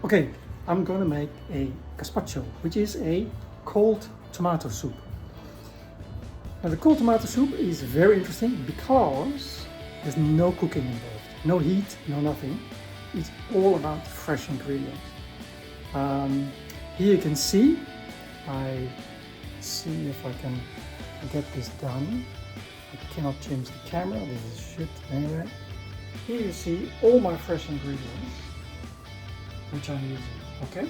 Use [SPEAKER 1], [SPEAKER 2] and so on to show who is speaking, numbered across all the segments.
[SPEAKER 1] Okay, I'm gonna make a gazpacho, which is a cold tomato soup. Now the cold tomato soup is very interesting because there's no cooking involved, no heat, no nothing. It's all about fresh ingredients. Here you can see, I see if I can get this done. I cannot change the camera, this is shit anyway. Here you see all my fresh ingredients, which I'm using, okay?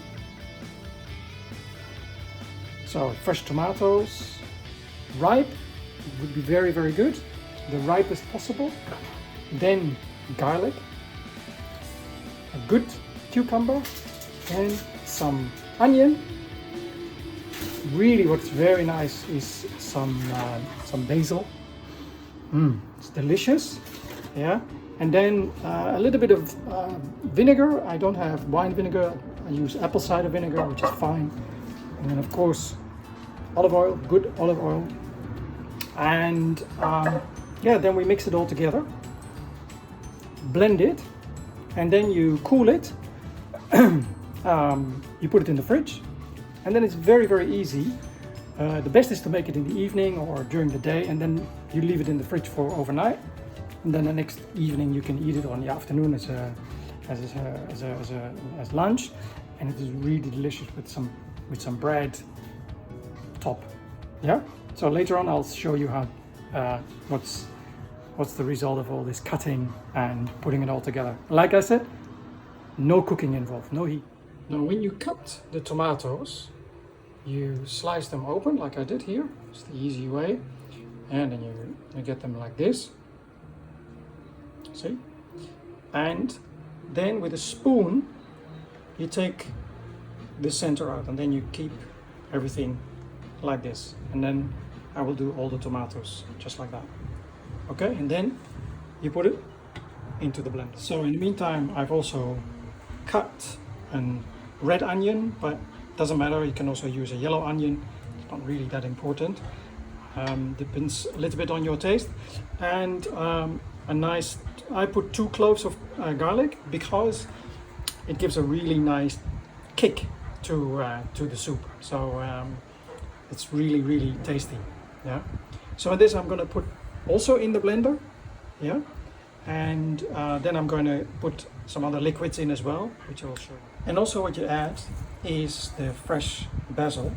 [SPEAKER 1] So fresh tomatoes, ripe would be very, very good. The ripest possible. Then garlic, a good cucumber, and some onion. Really what's very nice is some basil. It's delicious, yeah. And then a little bit of vinegar. I don't have wine vinegar. I use apple cider vinegar, which is fine. And then of course, olive oil, good olive oil. And yeah, then we mix it all together, blend it, and then you cool it. You put it in the fridge, and then it's very, very easy. The best is to make it in the evening or during the day, and then you leave it in the fridge for overnight. And then the next evening you can eat it on the afternoon as lunch, and it is really delicious with some bread top. Yeah. So later on I'll show you how what's the result of all this cutting and putting it all together. Like I said, no cooking involved, no heat. Now when you cut the tomatoes, you slice them open like I did here. It's the easy way, and then you get them like this. See? And then with a spoon you take the center out, and then you keep everything like this, and then I will do all the tomatoes just like that. Okay, and then you put it into the blender. So in the meantime I've also cut a red onion, but doesn't matter, you can also use a yellow onion, it's not really that important. Depends a little bit on your taste. And I put 2 cloves of garlic because it gives a really nice kick to the soup. So it's really, really tasty. Yeah. So this I'm going to put also in the blender. Yeah. And then I'm going to put some other liquids in as well, which I'll show you. And also what you add is the fresh basil.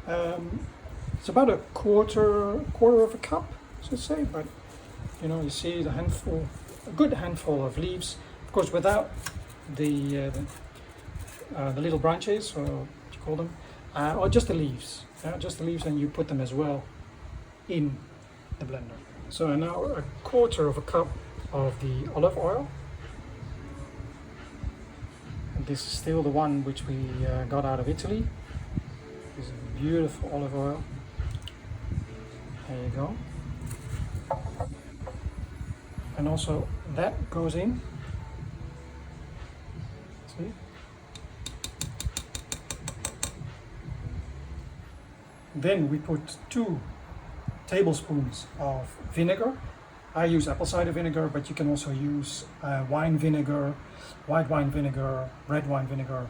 [SPEAKER 1] It's about a quarter of a cup, I should say, but you know, you see the handful, a good handful of leaves, of course without the little branches, or what you call them, or just the leaves. Just the leaves, and you put them as well in the blender. So now a quarter of a cup of the olive oil. And this is still the one which we got out of Italy. This is beautiful olive oil. There you go. And also that goes in. See? Then we put 2 tablespoons of vinegar. I use apple cider vinegar, but you can also use wine vinegar, white wine vinegar, red wine vinegar.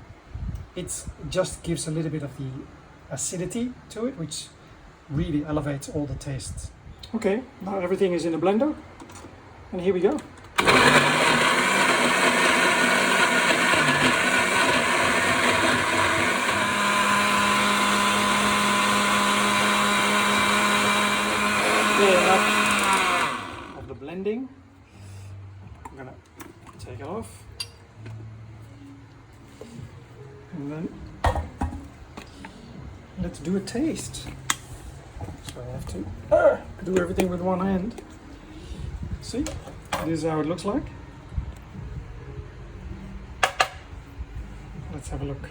[SPEAKER 1] It just gives a little bit of the acidity to it, which really elevates all the tastes. Okay, now everything is in a blender, and here we go. Of the blending, I'm gonna take it off, and then let's do a taste. So I have to do everything with one hand. See, this is how it looks like. Let's have a look.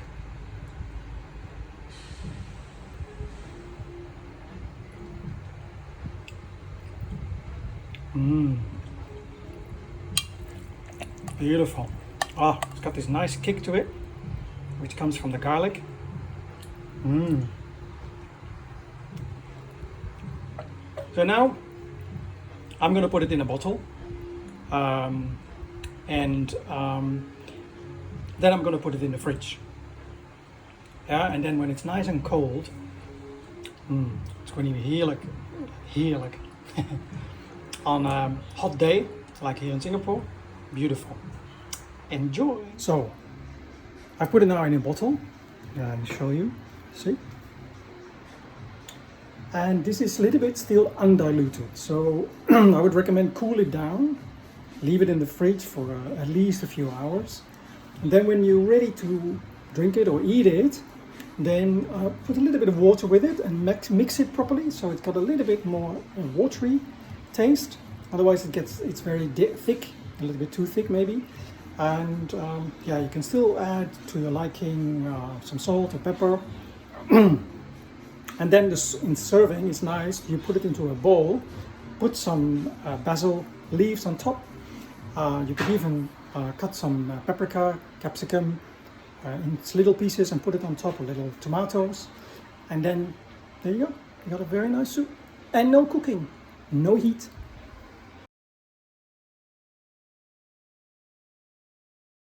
[SPEAKER 1] Beautiful. It's got this nice kick to it, which comes from the garlic. So now I'm going to put it in a bottle, and Then I'm gonna put it in the fridge. Yeah, and then when it's nice and cold, it's going to be heerlijk. On a hot day, like here in Singapore, beautiful. Enjoy. So, I put it now in a bottle. Let me show you. See? And this is a little bit still undiluted. So, I would recommend cool it down, leave it in the fridge for at least a few hours. And then when you're ready to drink it or eat it, then put a little bit of water with it and mix it properly, so it's got a little bit more watery taste. Otherwise it's very thick, a little bit too thick maybe. And yeah, you can still add to your liking some salt or pepper. And then in serving is nice. You put it into a bowl, put some basil leaves on top. You could even cut some paprika, capsicum, in little pieces and put it on top of little tomatoes, and then there you go, you got a very nice soup. And no cooking, no heat.